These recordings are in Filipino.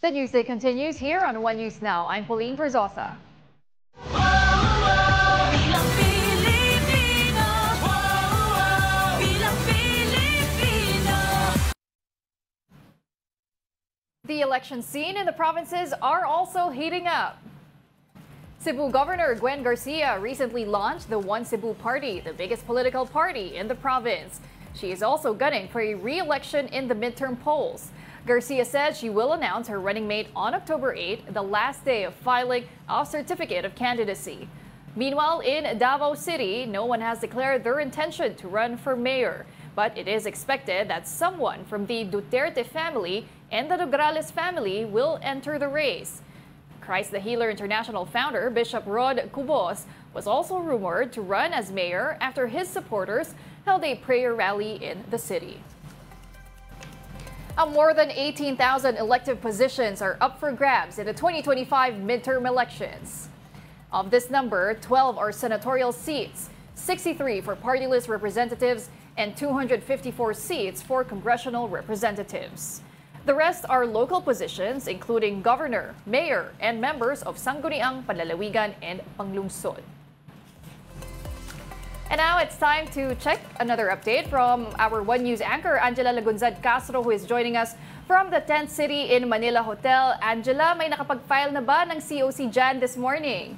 The news day continues here on One News Now. I'm Pauline Verzosa. The election scene in the provinces are also heating up. Cebu Governor Gwen Garcia recently launched the One Cebu Party, the biggest political party in the province. She is also gunning for a re-election in the midterm polls. Garcia said she will announce her running mate on October 8, the last day of filing of certificate of candidacy. Meanwhile, in Davao City, no one has declared their intention to run for mayor. But it is expected that someone from the Duterte family and the Nograles family will enter the race. Christ the Healer International founder Bishop Rod Cubos was also rumored to run as mayor after his supporters held a prayer rally in the city. More than 18,000 elective positions are up for grabs in the 2025 midterm elections. Of this number, 12 are senatorial seats, 63 for party list representatives, and 254 seats for congressional representatives. The rest are local positions, including governor, mayor, and members of Sangguniang Panlalawigan and Panglungsod. And now it's time to check another update from our One News anchor, Angela Lagunzad Castro, who is joining us from the Tent City in Manila Hotel. Angela, may nakapag-file na ba ng COC dyan this morning?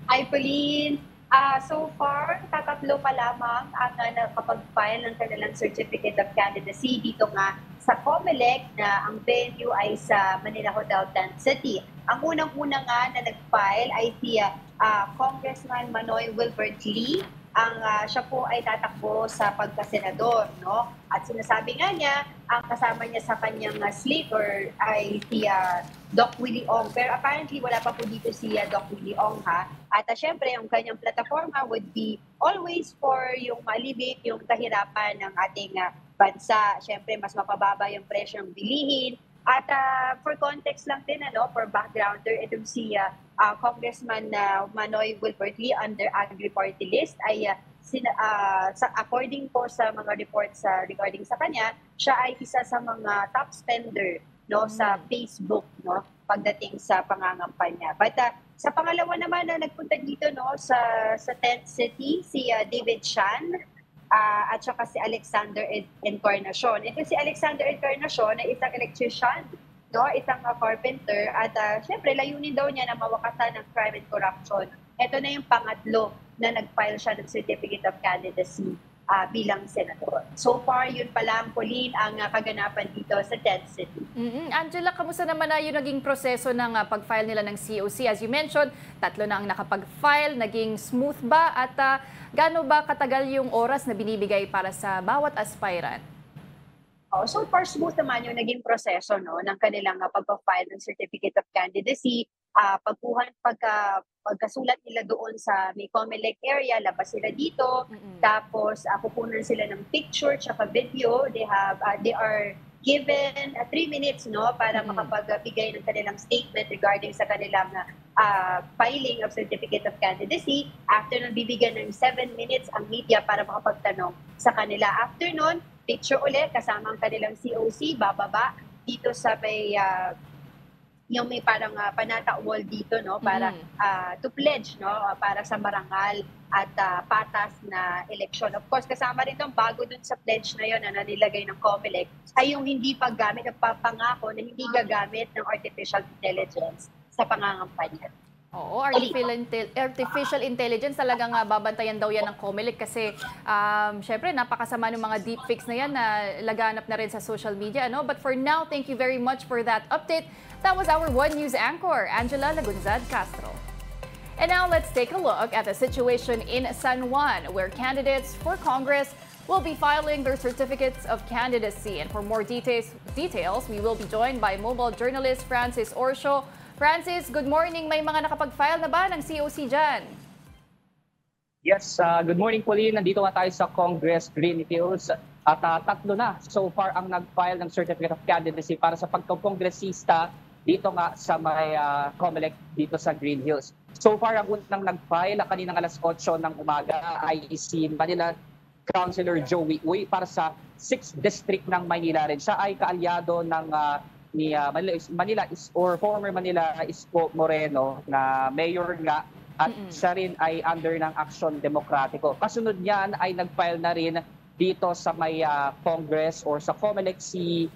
Hi, Pauline. So far, tatatlo pa lamang ang nakapag-file ng kanilang Certificate of Candidacy dito nga sa COMELEC na ang venue ay sa Manila Hotel Tent City. Ang unang-una nga na nag-file ay si Congressman Manoy Wilbert Lee. Siya po ay tatakbo sa pagkasenador, no? At sinasabi nga niya, ang kasama niya sa kanyang slate ay si Doc Willie Ong. Pero apparently wala pa po dito si Doc Willie Ong, ha? At syempre, yung kanyang plataforma would be always for yung malibig, yung kahirapan ng ating bansa. Syempre, mas mapababa yung presyo ng bilihin. At for context lang din, for backgrounder, itong si Congressman Manoy Wilbert Lee under Agri-Party List ay according po sa mga reports regarding sa kanya, siya ay isa sa mga top spender sa Facebook pagdating sa pangangampanya. But sa pangalawa naman na nagpunta dito sa Tent City, si David Chan at saka si Alexander Encarnacion. Ito si Alexander Encarnacion na isang electrician, isang carpenter, at syempre layunin daw niya na mawakasan ng crime and corruption. Ito na yung pangatlo na nag-file siya ng Certificate of Candidacy bilang senador. So far, yun pa lang, Pauline, ang kaganapan dito sa Tent City. Angela, kamusta naman na yung naging proseso ng pag-file nila ng COC? As you mentioned, tatlo na ang nakapag-file. Naging smooth ba? At gaano ba katagal yung oras na binibigay para sa bawat aspirant? So far, smooth naman yung naging proseso ng kanilang pag-file ng Certificate of Candidacy. Pagkasulat nila doon sa may COMELEC area, labas sila dito. Tapos kukunan sila ng picture tsaka video. They are given 3 minutes para makapagbigay ng kanilang statement regarding sa kanilang filing of Certificate of Candidacy. After nun, bibigyan ng 7 minutes ang media para makapagtanong sa kanila. After nun, picture ulit kasama ang kanilang COC, bababa dito sa yung may parang panata wall dito para to pledge para sa marangal at patas na eleksyon. Of course, kasama rin bago dun sa pledge na yon na nilagay ng COMELEC ay yung hindi paggamit, nagpapangako na hindi gagamit ng artificial intelligence sa pangangampanya. Oo, artificial intelligence talagang babantayan daw yan ng COMELEC kasi syempre napakasama ng mga deepfakes na yan na laganap na rin sa social media. But for now, thank you very much for that update. That was our One News anchor, Angela Lagunzad Castro. And now let's take a look at the situation in San Juan, where candidates for Congress will be filing their certificates of candidacy. And for more details, we will be joined by mobile journalist Francis Orsio. Francis, good morning. May mga nakapag-file na ba ng COC dyan? Yes, good morning, Pauline. Nandito nga tayo sa Congress Green Hills at tatlo na so far ang nag-file ng Certificate of Candidacy para sa pagkakongresista dito nga sa may COMELEC dito sa Green Hills. So far, ang unang nag-file kaninang alas 8 ng umaga ay si Manila Councilor Joey Uy para sa 6th District ng Maynila rin. Siya ay kaalyado ng ni former Manila Isko Moreno na mayor nga at siya rin ay under ng Aksyon Demokratiko. Kasunod niyan ay nag-file na rin dito sa may Congress or sa COMELEC si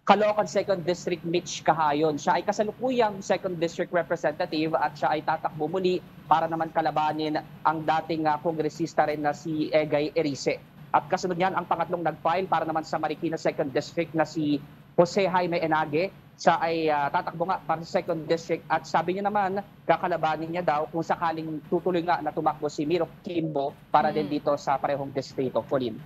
Caloocan 2nd District Mitch Cahayon. Siya ay kasalukuyang 2nd District Representative at siya ay tatakbo muli para naman kalabanin ang dating kongresista rin na si Egay Erice. At kasunod niyan ang pangatlong nag-file para naman sa Marikina 2nd District na si Jose Jaime Enage. Siya ay tatakbo nga para sa 2nd District at sabi niya naman kakalabanin niya daw kung sakaling tutuloy nga na tumakbo si Miro Kimbo para din dito sa parehong distrito. Pauline.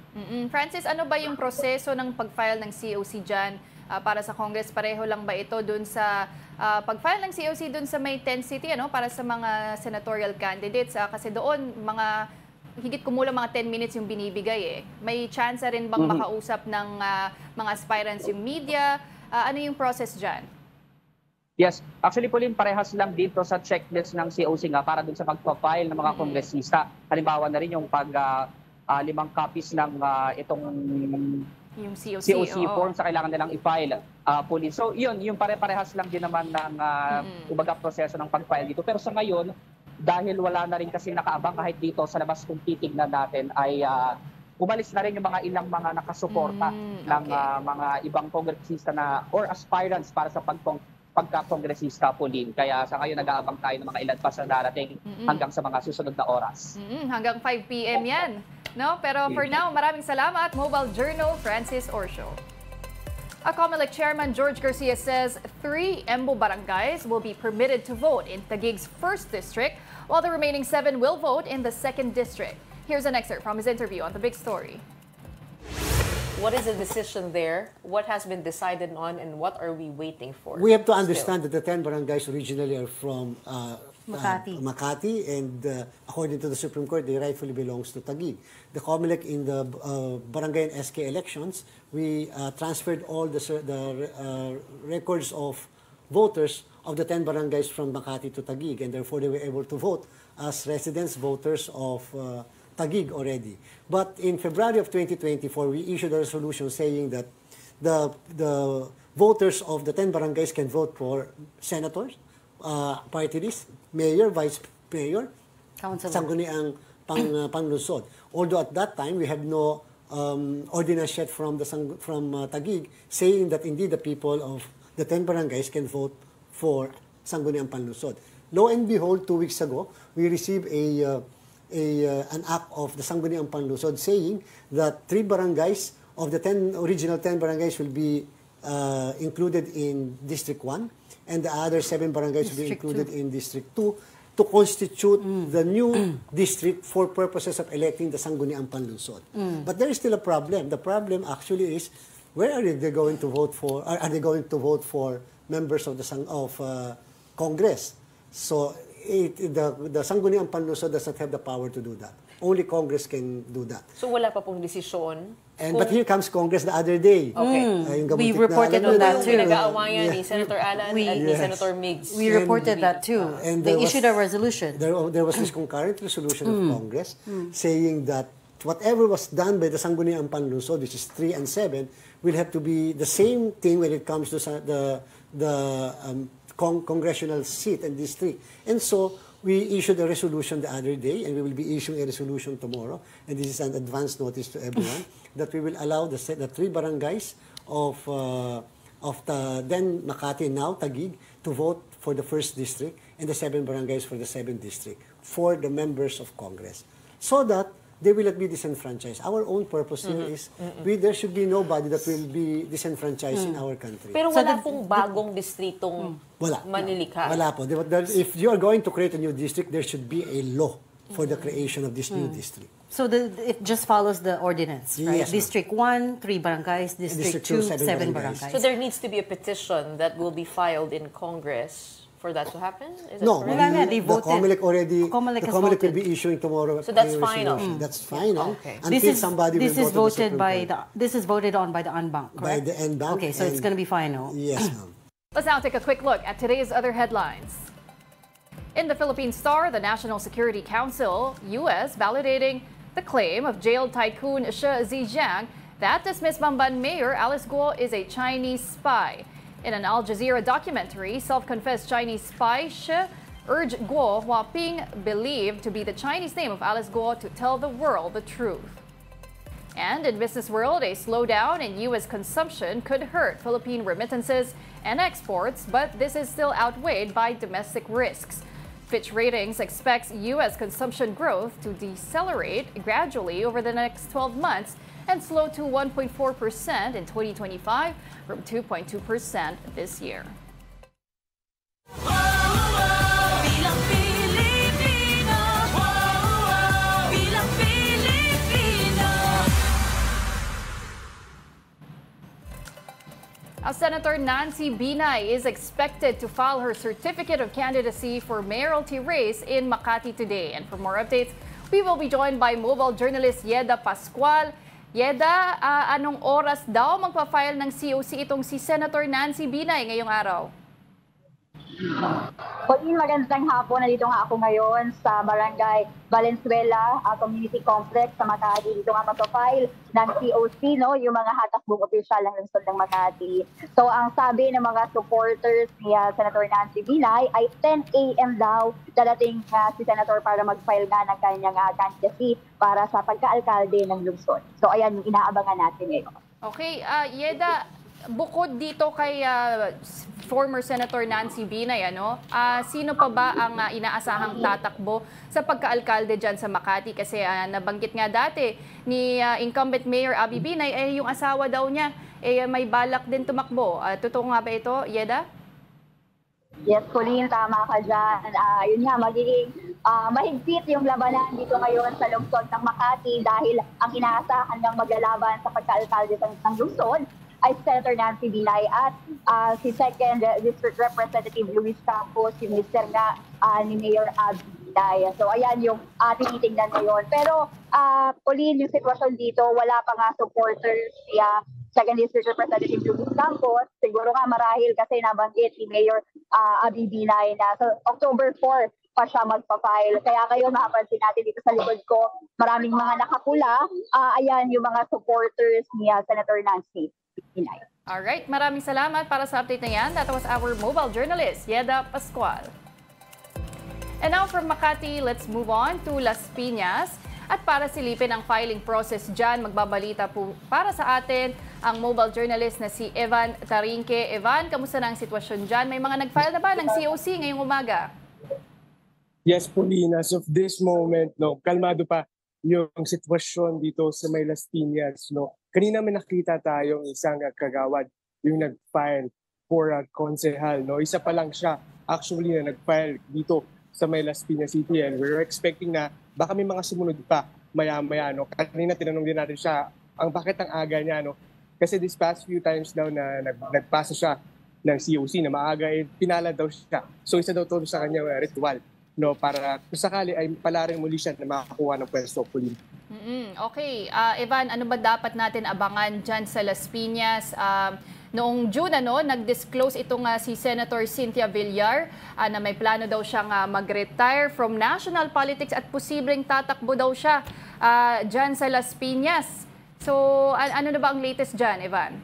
Francis, ano ba yung proseso ng pag-file ng COC dyan para sa Congress? Pareho lang ba ito dun sa pag-file ng COC dun sa may 10 city para sa mga senatorial candidates? Kasi doon mga higit kumulang mga 10 minutes yung binibigay. May chance rin bang makausap ng mga aspirants yung media? Ano yung process dyan? Yes. Actually, Pauline, parehas lang dito sa checklist ng COC nga para dun sa pagpa-file ng mga kongresista. Halimbawa na rin yung 5 copies ng itong yung COC form sa kailangan nilang i-file, Pauline. So, yung pare-parehas lang din naman ng kumbaga proseso ng pag-file dito. Pero sa ngayon, dahil wala na rin kasi nakaabang kahit dito sa labas kung titignan natin ay umalis na rin yung mga ilang mga nakasuporta ng mga ibang kongresista na or aspirants para sa pagka-kongresista, Pauline. Kaya sa ngayon nag-aabang tayo ng mga ilan pa sa darating hanggang sa mga susunod na oras. Hanggang 5 p.m. yan. No? Pero for now, maraming salamat, Mobile Journal Francis Orsio. A COMELEC chairman George Garcia says 3 Embu barangays will be permitted to vote in Taguig's 1st district, while the remaining 7 will vote in the 2nd district. Here's an excerpt from his interview on The Big Story. What is the decision there? What has been decided on, and what are we waiting for? We have to understand that the 10 barangays originally are from Makati, and according to the Supreme Court, they rightfully belongs to Taguig. The COMELEC in the barangay and SK elections, we transferred all the records of voters of the 10 barangays from Makati to Taguig, and therefore they were able to vote as residents voters of Taguig already. But in February of 2024, we issued a resolution saying that the voters of the 10 barangays can vote for senators, party list, mayor, vice mayor, sangguniang panglusod. Although at that time, we had no ordinance yet from Taguig saying that indeed the people of the 10 barangays can vote for sangguniang panlusod. Lo and behold, 2 weeks ago, we received an act of the Sangguniang Panlusod saying that 3 barangays of the original 10 barangays will be included in District 1 and the other 7 barangays will be included in District 2 to constitute the new district for purposes of electing the Sangguniang Panlusod. But there is still a problem. The problem actually is where are they going to vote for? Are they going to vote for members of the Congress? So the Sangguniang Panlusod does not have the power to do that. Only Congress can do that. So wala pa pong desisyon? But here comes Congress the other day. Okay. We reported on that too. Pinag-aawayan ni Senator Alan at ni Senator Migs. We reported that too. And they issued a resolution. There was this concurrent resolution of Congress saying that whatever was done by the Sangguniang Panlusod, which is 3 and 7, will have to be the same thing when it comes to the congressional seat and district. And so we issued a resolution the other day, and we will be issuing a resolution tomorrow, and this is an advance notice to everyone, that we will allow the 3 barangays of the then Makati, now Taguig, to vote for the 1st district, and the 7 barangays for the 7th district, for the members of Congress, so that they will not be disenfranchised. Our own purpose here is there should be nobody that will be disenfranchised in our country. Pero wala pong bagong distritong manilikha. Wala po. If you are going to create a new district, there should be a law for the creation of this new district. So it just follows the ordinance, right? Yes, District 1, 3 barangays. District 2, 7 barangays. So there needs to be a petition that will be filed in Congress for that to happen? Is that No, correct? They the voted. COMELEC will voted. be issuing tomorrow. So that's a final. resolution. That's final. Okay. Until somebody will go to the Supreme Court. This is voted on by the en banc, By correct? the en banc. Okay, so it's going to be final. Yes, ma'am. Let's now take a quick look at today's other headlines. In the Philippine Star, the National Security Council, U.S., validating the claim of jailed tycoon Shi Zhejiang that dismissed Bamban Mayor Alice Guo is a Chinese spy. In an Al Jazeera documentary, self-confessed Chinese spy Shi urged Guo Huaping, believed to be the Chinese name of Alice Guo, to tell the world the truth. And in business world, a slowdown in U.S. consumption could hurt Philippine remittances and exports, but this is still outweighed by domestic risks. Fitch Ratings expects U.S. consumption growth to decelerate gradually over the next 12 months and slow to 1.4% in 2025 from 2.2% this year. Senator Nancy Binay is expected to file her certificate of candidacy for mayoralty race in Makati today. And for more updates, we will be joined by mobile journalist Yeda Pascual. Yeda, anong oras daw magpa-file ng COC itong si Senator Nancy Binay ngayong araw? Pauline, magandang hapon. Nandito nga ako ngayon sa Barangay Valenzuela Community Complex sa Makati. Dito nga magpa-file ng COC, no, yung mga hatakbong opisyal ng lungsod ng Makati. So ang sabi ng mga supporters ni Senator Nancy Binay ay 10 a.m. daw dadating si Senator para mag-file nga ng kanyang candidacy para sa pagka-alkalde ng lungsod. So ayan yung inaabangan natin ngayon. Okay, Yeda, bukod dito kay former Senator Nancy Binay, sino pa ba ang inaasahang tatakbo sa pagkaalkalde dyan sa Makati? Kasi nabanggit nga dati ni incumbent Mayor Abby Binay, yung asawa daw niya may balak din tumakbo. Totoo nga ba ito, Yeda? Yes, Pauline, tama ka dyan. Yun nga, magiging mahigpit yung labanan dito ngayon sa lungsod ng Makati dahil ang inaasahan ng maglalaban sa pagkaalkalde ng lungsod ay Senator Nancy Binay at si Second District Representative Luis Campos, yung mister nga ni Mayor Abby Binay. So ayan yung tinitingnan ngayon. Pero Pauline, yung sitwasyon dito, wala pa nga supporters si Second District Representative Luis Campos. Siguro nga marahil kasi nabanggit ni Mayor Abby Binay na so, October 4 pa siya magpa-file. Kaya ngayon makapansin natin dito sa likod ko, maraming mga nakapula. Ayan yung mga supporters ni Senator Nancy Binay. Alright, maraming salamat para sa update na yan. That was our mobile journalist, Yeda Pascual. And now from Makati, let's move on to Las Piñas. At para silipin ang filing process dyan, magbabalita po para sa atin ang mobile journalist na si Evan Tarinque. Evan, kamusta na ang sitwasyon dyan? May mga nag-file na ba ng COC ngayong umaga? Yes, Pauline, as of this moment, no, kalmado pa yung sitwasyon dito sa may Las Piñas, no. Kanina may nakita tayong isang kagawad yung nag-file for a konsehal, no. Isa pa lang siya actually na nag-file dito sa may Las Piñas City, and we're expecting na baka may mga sumunod pa maya-maya, no. Kanina tinanong din natin siya ang bakit ang aga niya, no. Kasi this past few times daw na nagpasa siya ng COC na maaga, pinala daw siya. So isa daw to sa kanyang ritual, no, para kung sakali ay palaring muli siya na makakuha ng pwesto, Pauline. Okay. Evan, ano ba dapat natin abangan dyan sa Las Piñas? Noong June, nag-disclose itong si Senator Cynthia Villar na may plano daw siyang mag-retire from national politics at posibleng tatakbo daw siya dyan sa Las Piñas. So, ano na ba ang latest dyan, Evan?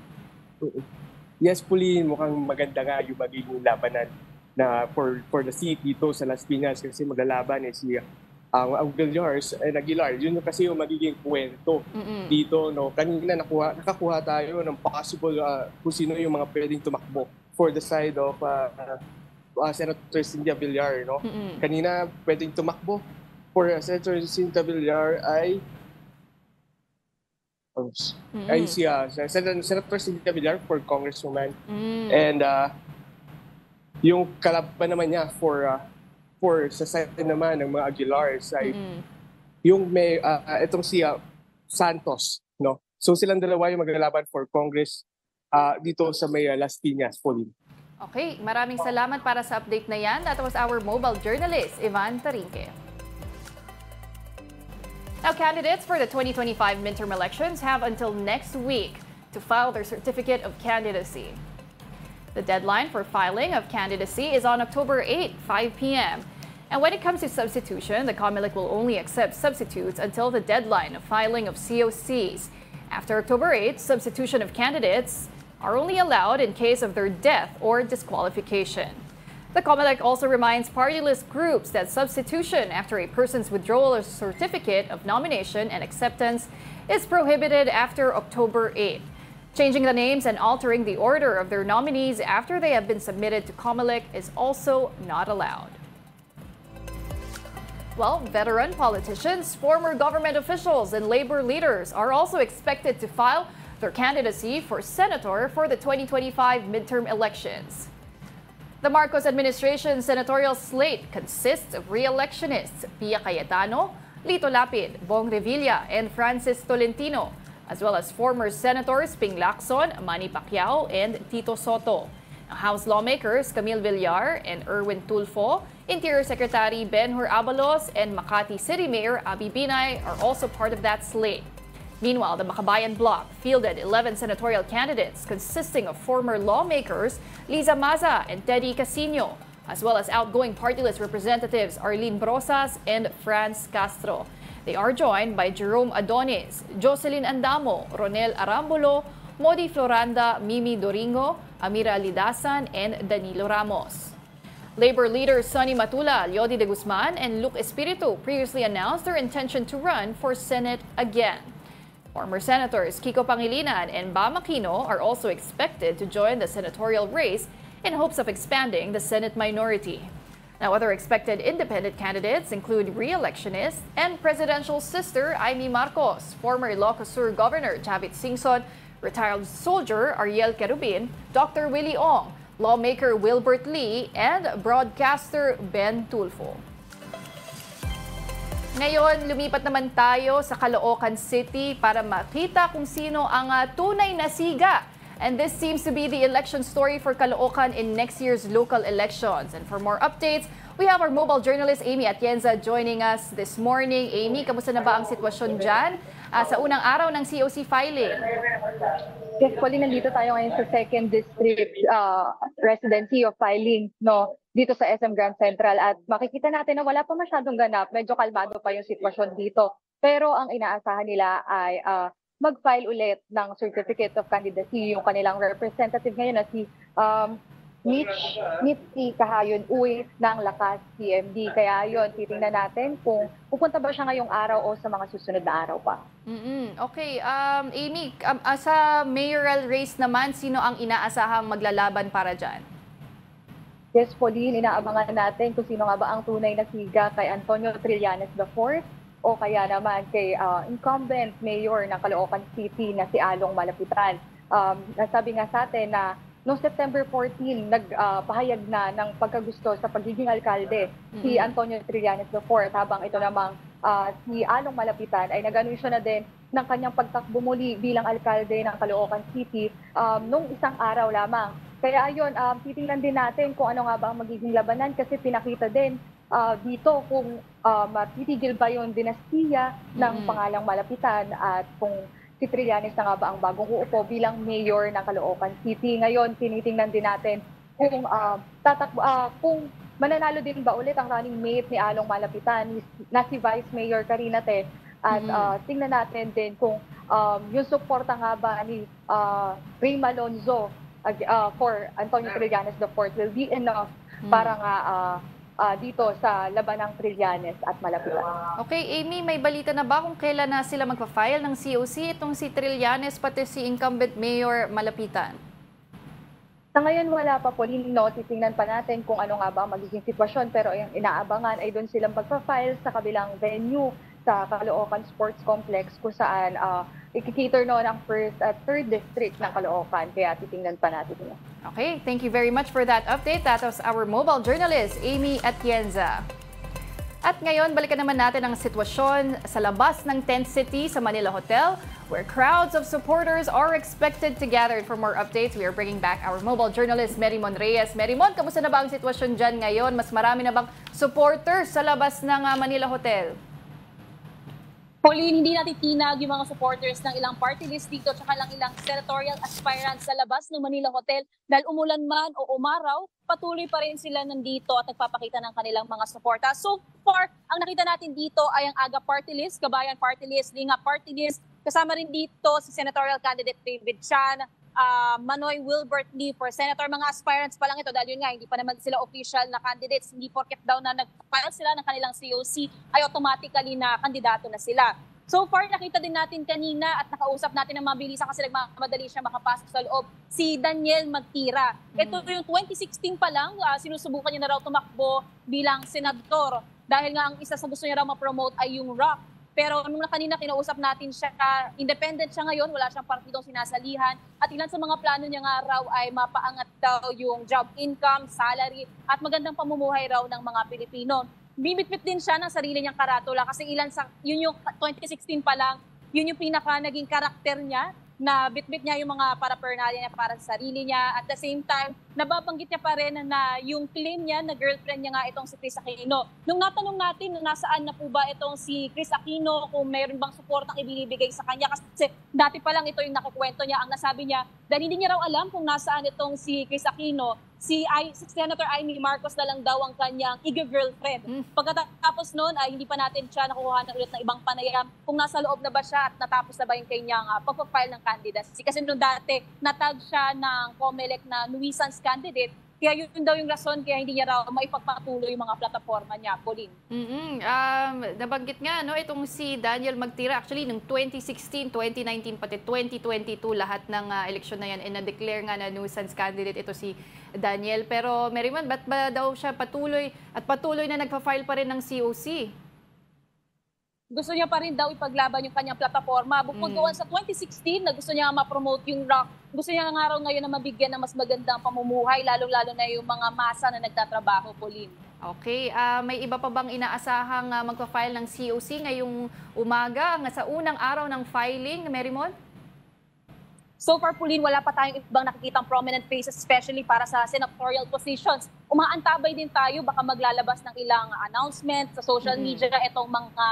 Yes, Pauline, mukhang maganda nga yung magiging labanan na for the seat dito sa Las Piñas kasi maglalaban si ang Villar, Aguilar. Yun kasi yung magiging kwento dito, no. Kanina nakakuha tayo ng possible kung sino yung mga pwedeng tumakbo for the side of Senator Cynthia Villar, no. Kanina pwedeng tumakbo for Senator Cynthia Villar ay si Senator Cynthia Villar for Congresswoman. And yung kalaban naman niya for sa side naman ng mga Aguilars ay yung may itong si Santos, no. So silang dalawa yung maglalaban for Congress dito sa may Las Piñas, Pauline. Okay, maraming salamat para sa update na yan. That was our mobile journalist, Evan Tarinque. Now, candidates for the 2025 midterm elections have until next week to file their certificate of candidacy. The deadline for filing of candidacy is on October 8, 5 p.m. And when it comes to substitution, the COMELEC will only accept substitutes until the deadline of filing of COCs. After October 8, substitution of candidates are only allowed in case of their death or disqualification. The COMELEC also reminds party list groups that substitution after a person's withdrawal or certificate of nomination and acceptance is prohibited after October 8. Changing the names and altering the order of their nominees after they have been submitted to COMELEC is also not allowed. Well, veteran politicians, former government officials, and labor leaders are also expected to file their candidacy for senator for the 2025 midterm elections. The Marcos administration senatorial slate consists of re-electionists Pia Cayetano, Lito Lapid, Bong Revilla, and Francis Tolentino, as well as former senators Ping Lacson, Manny Pacquiao, and Tito Soto. House lawmakers Camille Villar and Erwin Tulfo, Interior Secretary Benhur Abalos, and Makati City Mayor Abby Binay are also part of that slate. Meanwhile, the Makabayan Bloc fielded 11 senatorial candidates consisting of former lawmakers Liza Maza and Teddy Casino, as well as outgoing party list representatives Arlene Brosas and Franz Castro. They are joined by Jerome Adonis, Jocelyn Andamo, Ronel Arambulo, Modi Floranda, Mimi Doringo, Amira Lidasan, and Danilo Ramos. Labor leaders Sonny Matula, Leody de Guzman, and Luke Espiritu previously announced their intention to run for Senate again. Former Senators Kiko Pangilinan and Bam Aquino are also expected to join the senatorial race in hopes of expanding the Senate minority. Now, other expected independent candidates include re-electionist and presidential sister Amy Marcos, former Ilocos Sur Governor Chavit Singson, retired soldier Ariel Querubin, Dr. Willie Ong, lawmaker Wilbert Lee, and broadcaster Ben Tulfo. Ngayon, lumipat naman tayo sa Caloocan City para makita kung sino ang tunay na siga. And this seems to be the election story for Caloocan in next year's local elections. And for more updates, we have our mobile journalist Amy Atienza joining us this morning. Amy, kamusta na ba ang sitwasyon dyan sa unang araw ng COC filing? Yes, Pauline, nandito tayo ngayon sa 2nd District Residency of Filing, no, dito sa SM Grand Central. At makikita natin na wala pa masyadong ganap. Medyo kalmado pa yung sitwasyon dito. Pero ang inaasahan nila ay mag-file ulit ng Certificate of Candidacy yung kanilang representative ngayon na si Mitzi Kahayon Uy ng Lakas CMD. Kaya yun, titingnan natin kung pupunta ba siya ngayong araw o sa mga susunod na araw pa. Okay, Amy, sa mayoral race naman, sino ang inaasahang maglalaban para dyan? Yes, Pauline, inaabangan natin kung sino nga ba ang tunay na siga kay Antonio Trillanes IV o kaya naman kay incumbent mayor ng Caloocan City na si Along Malapitan. Nasabi nga sa atin na noong September 14, nagpahayag na ng pagkagusto sa pagiging alkalde si Antonio Trillanes IV, habang ito namang si Along Malapitan ay nag-anunsyo na din ng kanyang pagtakbo muli bilang alkalde ng Caloocan City noong isang araw lamang. Kaya ayun, titingnan din natin kung ano nga ba ang magiging labanan kasi pinakita din dito kung matitigil ba yung dinastiya ng pangalang Malapitan at kung si Trillanes na nga ba ang bagong uupo bilang mayor ng Caloocan City. Ngayon, tinitingnan din natin kung kung mananalo din ba ulit ang running mate ni Along Malapitan na si Vice Mayor Karina Te. At tingnan natin din kung yung suporta nga ba ni Ray Malonzo for Antonio Trillanes IV will be enough para nga dito sa labanang Trillanes at Malapitan. Okay, Amy, may balita na ba kung kailan na sila magpa-file ng COC itong si Trillanes pati si incumbent Mayor Malapitan? Sa ngayon wala pa, Pauline, no, titingnan pa natin kung ano nga ba ang magiging sitwasyon, pero yung inaabangan ay doon silang magpa-file sa kabilang venue sa Caloocan Sports Complex kung saan ikikater noon ang 1st at 3rd District ng Caloocan. Kaya titingnan pa natin yun. Okay, thank you very much for that update. That was our mobile journalist, Amy Atienza. At ngayon, balikan naman natin ang sitwasyon sa labas ng Tent City sa Manila Hotel, where crowds of supporters are expected to gather. For more updates, we are bringing back our mobile journalist, Merymon Reyes. Merymon, kamusta na ba ang sitwasyon dyan ngayon? Mas marami na bang supporters sa labas ng Manila Hotel? Pauline, hindi natitinag yung mga supporters ng ilang party list dito at lang ilang senatorial aspirants sa labas ng Manila Hotel. Dahil umulan man o umaraw, patuloy pa rin sila nandito at nagpapakita ng kanilang mga suporta. So far, ang nakita natin dito ay ang AGA party list, Kabayan party list, Linga party list. Kasama rin dito si senatorial candidate David Chan, Manoy Wilbert Lee for Senator. Mga aspirants pa lang ito dahil yun nga, hindi pa naman sila official na candidates. Hindi porket daw na nag-file sila ng kanilang COC ay automatically na kandidato na sila. So far, nakita din natin kanina at nakausap natin ng mabilisan kasi nagmamadali siya makapasok sa loob, si Daniel Magtira. Ito yung 2016 pa lang, sinusubukan niya na raw tumakbo bilang senador dahil nga ang isa sa gusto niya raw ma-promote ay yung rock. Pero nung kanina kinausap natin siya, independent siya ngayon, wala siyang partidong sinasalihan. At ilan sa mga plano niya nga raw ay mapaangat daw yung job income, salary, at magandang pamumuhay raw ng mga Pilipino. Bibitbit din siya ng sarili niyang karatula kasi yun yung 2016 pa lang, yun yung pinaka naging karakter niya na bitbit niya yung mga paraphernalia niya para sa sarili niya. At the same time, nababanggit niya pa rin na yung claim niya na girlfriend niya nga itong si Chris Aquino. Nung natanong natin nasaan na po ba itong si Chris Aquino, kung mayroon bang suportang ibinibigay sa kanya, kasi dati pa lang ito yung nakukwento niya, ang nasabi niya, dahil hindi niya raw alam kung nasaan itong si Chris Aquino, si Senator Amy Marcos na lang daw ang kanyang girlfriend. Pagkatapos noon ay hindi pa natin siya nakukuha ulit ng ibang panayam kung nasa loob na ba siya at natapos na ba yung kanyang pagpapile ng candidacy. Kasi noon dati natag siya ng COMELEC na nuisance candidate. Kaya yun daw yung rason kaya hindi niya raw maipagpatuloy yung mga plataforma niya, Pauline. Nabanggit nga, no, itong si Daniel Magtira, actually, noong 2016, 2019, pati 2022, lahat ng eleksyon na yan, na-declare nga na nuisance candidate ito si Daniel. Pero, Mariman, ba't ba daw siya patuloy na nagpa-file pa rin ng COC? Gusto niya pa rin daw ipaglaban yung kanyang plataforma. Bukod doon sa 2016 na gusto niya ma-promote yung rock, gusto niya nga raw ngayon na mabigyan ng mas magandang pamumuhay, lalong-lalo na yung mga masa na nagtatrabaho, Pauline. Okay, may iba pa bang inaasahang magpa-file ng COC ngayong umaga, sa unang araw ng filing, Marymon? So far, Pauline, wala pa tayong ibang nakikitang prominent faces, especially para sa senatorial positions. Umaantabay din tayo, baka maglalabas ng ilang announcement sa social media itong mga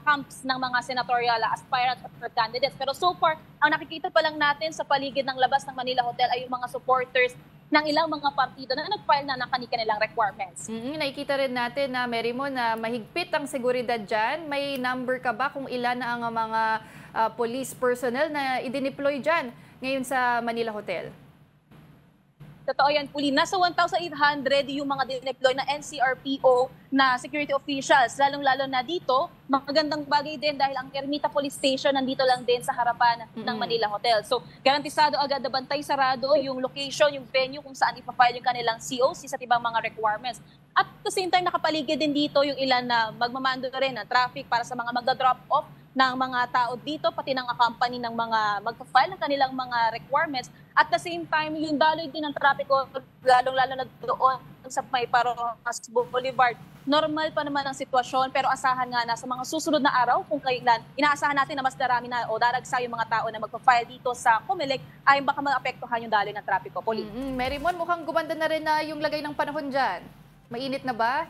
camps ng mga senatorial aspirants or candidates. Pero so far, ang nakikita pa lang natin sa paligid ng labas ng Manila Hotel ay yung mga supporters ng ilang mga partido na nag-file na ng kanilang requirements. Nakikita rin natin na Marymon na mahigpit ang seguridad dyan. May number ka ba kung ilan ang mga police personnel na idineploy dyan ngayon sa Manila Hotel? Totoo yan, Pauline. Nasa 1,800 yung mga dineploy na NCRPO na security officials. Lalong-lalo na dito, magandang bagay din dahil ang Ermita Police Station nandito lang din sa harapan ng Manila Hotel. So, garantisado agad na bantay sarado yung location, yung venue kung saan ipapile yung kanilang COC sa ibang mga requirements. At the same time, nakapaligid din dito yung ilan na magmamando rin ng traffic para sa mga magda-drop off ng mga tao dito, pati ng company ng mga magpa-file ng kanilang mga requirements. At the same time, yung daloy din ng trapiko, lalong-lalo na doon sa may Parojas Boulevard. Normal pa naman ang sitwasyon, pero asahan nga na sa mga susunod na araw, kung kailan, inaasahan natin na mas darami na o daragsa yung mga tao na magpa-file dito sa COMELEC, ay baka maapektuhan yung daloy ng trapiko. Pauline. Marymon, mukhang gumanda na rin na yung lagay ng panahon dyan. Mainit na ba?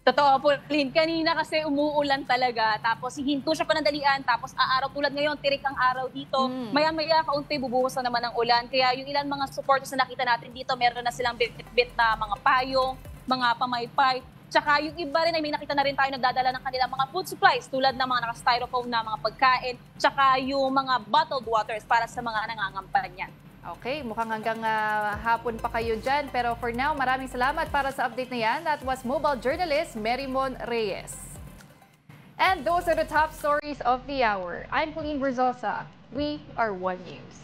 Totoo, Pauline. Kanina kasi umuulan talaga. Tapos hihinto siya panandalian. Tapos aaraw tulad ngayon, tirik ang araw dito. Maya-maya kaunti bubuhos na naman ang ulan. Kaya yung ilan mga supporters na nakita natin dito, meron na silang bit-bit na mga payong, mga pamaypay. Tsaka yung iba rin ay may nakita na rin tayo nagdadala ng kanilang mga food supplies tulad ng mga naka-styrofoam na mga pagkain. Tsaka yung mga bottled waters para sa mga nangangampanya. Okay, mukhang hanggang hapon pa kayo dyan. Pero for now, maraming salamat para sa update na yan. That was mobile journalist Marymon Reyes. And those are the top stories of the hour. I'm Pauline Berzosa. We are One News.